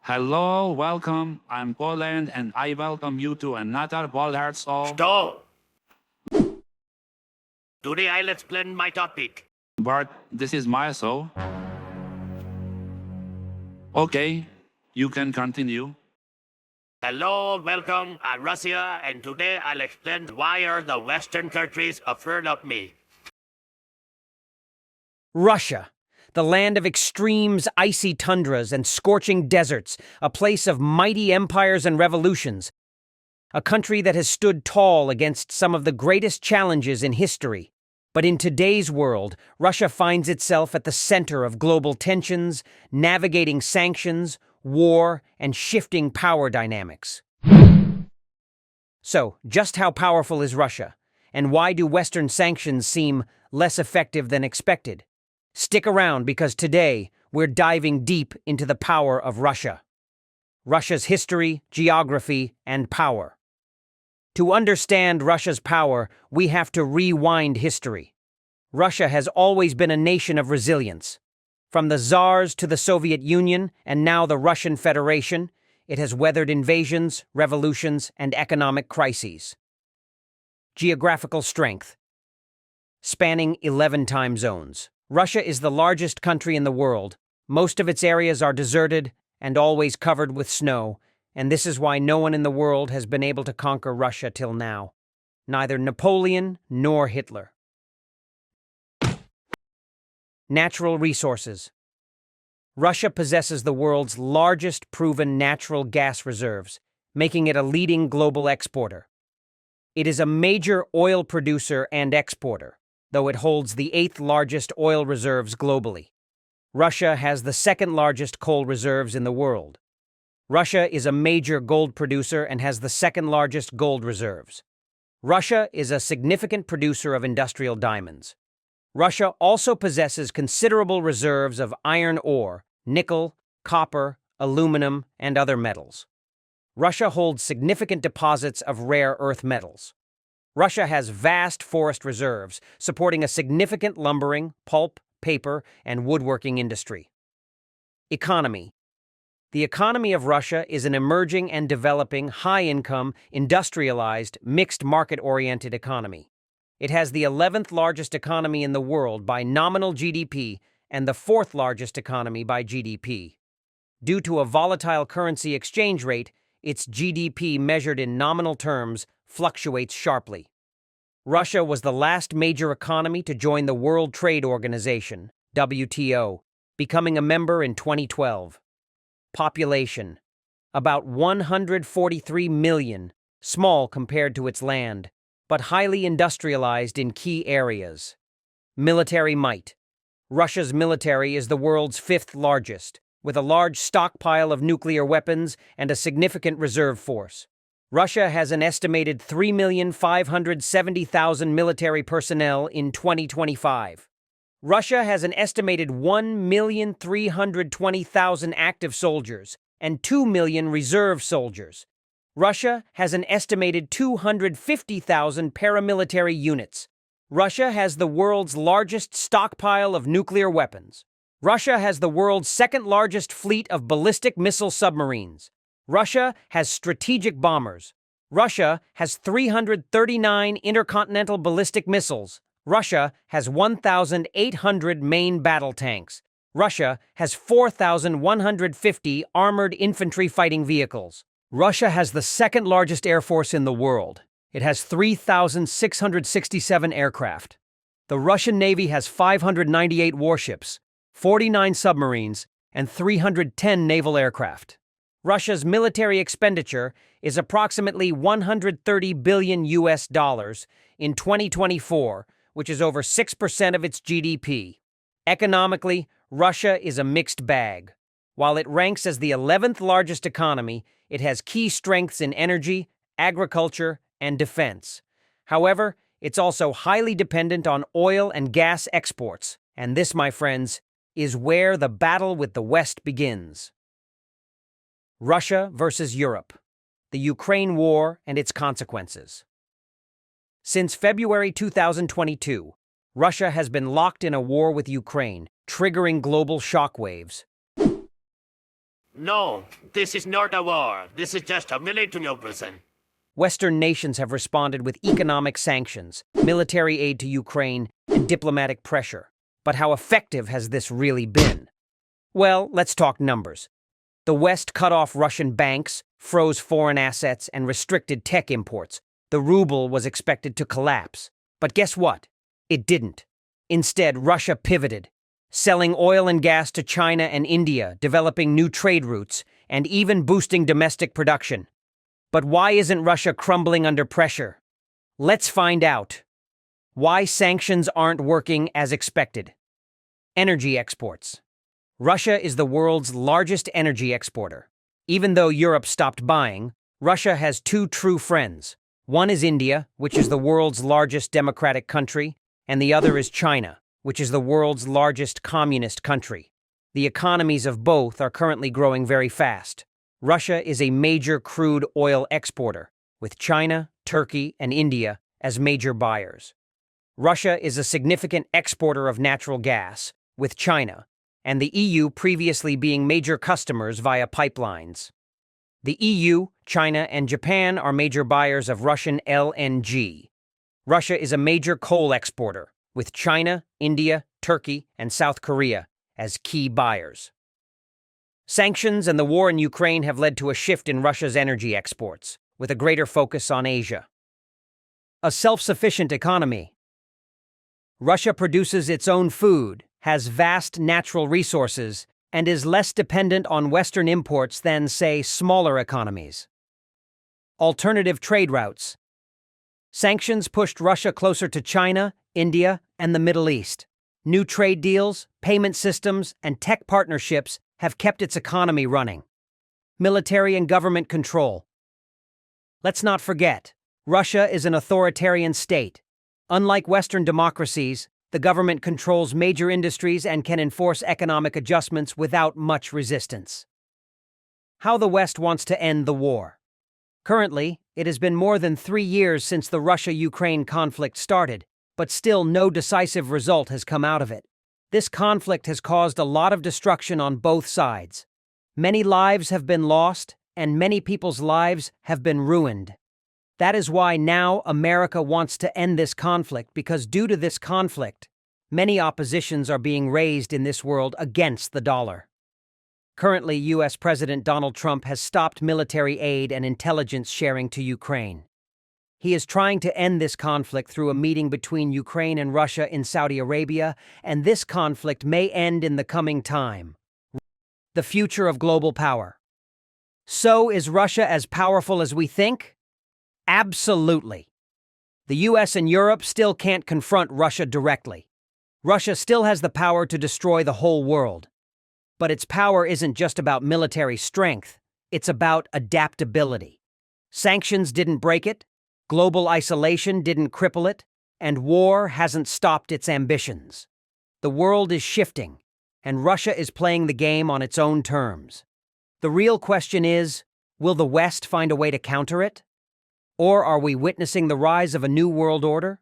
Hello, welcome. I'm Poland and I welcome you to another podcast of Stop! Today I'll explain my topic. But this is my show. Okay, you can continue. Hello, welcome. I'm Russia, and today I'll explain why are the Western countries afraid of me. Russia, the land of extremes, icy tundras, and scorching deserts, a place of mighty empires and revolutions, a country that has stood tall against some of the greatest challenges in history. But in today's world, Russia finds itself at the center of global tensions, navigating sanctions, war, and shifting power dynamics. So, just how powerful is Russia? And why do Western sanctions seem less effective than expected? Stick around because today we're diving deep into the power of Russia. Russia's history, geography, and power. To understand Russia's power, we have to rewind history. Russia has always been a nation of resilience. From the Tsars to the Soviet Union and now the Russian Federation, it has weathered invasions, revolutions, and economic crises. Geographical strength. Spanning 11 time zones. Russia is the largest country in the world. Most of its areas are deserted and always covered with snow, and this is why no one in the world has been able to conquer Russia till now. Neither Napoleon nor Hitler. Natural resources. Russia possesses the world's largest proven natural gas reserves, making it a leading global exporter. It is a major oil producer and exporter, though it holds the 8th largest oil reserves globally. Russia has the 2nd largest coal reserves in the world. Russia is a major gold producer and has the 2nd largest gold reserves. Russia is a significant producer of industrial diamonds. Russia also possesses considerable reserves of iron ore, nickel, copper, aluminum, and other metals. Russia holds significant deposits of rare earth metals. Russia has vast forest reserves, supporting a significant lumbering, pulp, paper, and woodworking industry. Economy. The economy of Russia is an emerging and developing, high-income, industrialized, mixed market-oriented economy. It has the 11th largest economy in the world by nominal GDP and the 4th largest economy by GDP. Due to a volatile currency exchange rate, its GDP measured in nominal terms fluctuates sharply. Russia was the last major economy to join the World Trade Organization, WTO, becoming a member in 2012. Population. About 143 million, small compared to its land, but highly industrialized in key areas. Military might. Russia's military is the world's 5th largest, with a large stockpile of nuclear weapons and a significant reserve force. Russia has an estimated 3,570,000 military personnel in 2025. Russia has an estimated 1,320,000 active soldiers and 2 million reserve soldiers. Russia has an estimated 250,000 paramilitary units. Russia has the world's largest stockpile of nuclear weapons. Russia has the world's 2nd largest fleet of ballistic missile submarines. Russia has strategic bombers. Russia has 339 intercontinental ballistic missiles. Russia has 1,800 main battle tanks. Russia has 4,150 armored infantry fighting vehicles. Russia has the 2nd largest air force in the world. It has 3,667 aircraft. The Russian Navy has 598 warships, 49 submarines, and 310 naval aircraft. Russia's military expenditure is approximately $130 billion in 2024, which is over 6% of its GDP. Economically, Russia is a mixed bag. While it ranks as the 11th largest economy, it has key strengths in energy, agriculture, and defense. However, it's also highly dependent on oil and gas exports, and this, my friends, is where the battle with the West begins. Russia versus Europe. The Ukraine War and its consequences. Since February 2022, Russia has been locked in a war with Ukraine, triggering global shockwaves. No, this is not a war. This is just a military operation. Western nations have responded with economic sanctions, military aid to Ukraine, and diplomatic pressure. But how effective has this really been? Well, let's talk numbers. The West cut off Russian banks, froze foreign assets, and restricted tech imports. The ruble was expected to collapse. But guess what? It didn't. Instead, Russia pivoted, selling oil and gas to China and India, developing new trade routes, and even boosting domestic production. But why isn't Russia crumbling under pressure? Let's find out. Why sanctions aren't working as expected. Energy exports. Russia is the world's largest energy exporter. Even though Europe stopped buying, Russia has two true friends. One is India, which is the world's largest democratic country, and the other is China, which is the world's largest communist country. The economies of both are currently growing very fast. Russia is a major crude oil exporter, with China, Turkey, and India as major buyers. Russia is a significant exporter of natural gas, with China, and the EU previously being major customers via pipelines. The EU, China, and Japan are major buyers of Russian LNG. Russia is a major coal exporter, with China, India, Turkey, and South Korea as key buyers. Sanctions and the war in Ukraine have led to a shift in Russia's energy exports, with a greater focus on Asia. A self-sufficient economy. Russia produces its own food, has vast natural resources, and is less dependent on Western imports than, say, smaller economies. Alternative trade routes. Sanctions pushed Russia closer to China, India, and the Middle East. New trade deals, payment systems, and tech partnerships have kept its economy running. Military and government control. Let's not forget, Russia is an authoritarian state. Unlike Western democracies, the government controls major industries and can enforce economic adjustments without much resistance. How the West wants to end the war. Currently, it has been more than 3 years since the Russia-Ukraine conflict started, but still no decisive result has come out of it. This conflict has caused a lot of destruction on both sides. Many lives have been lost, and many people's lives have been ruined. That is why now America wants to end this conflict, because due to this conflict, many oppositions are being raised in this world against the dollar. Currently, U.S. President Donald Trump has stopped military aid and intelligence sharing to Ukraine. He is trying to end this conflict through a meeting between Ukraine and Russia in Saudi Arabia, and this conflict may end in the coming time. The future of global power. So, is Russia as powerful as we think? Absolutely. The US and Europe still can't confront Russia directly. Russia still has the power to destroy the whole world. But its power isn't just about military strength, it's about adaptability. Sanctions didn't break it, global isolation didn't cripple it, and war hasn't stopped its ambitions. The world is shifting, and Russia is playing the game on its own terms. The real question is, will the West find a way to counter it? Or are we witnessing the rise of a new world order?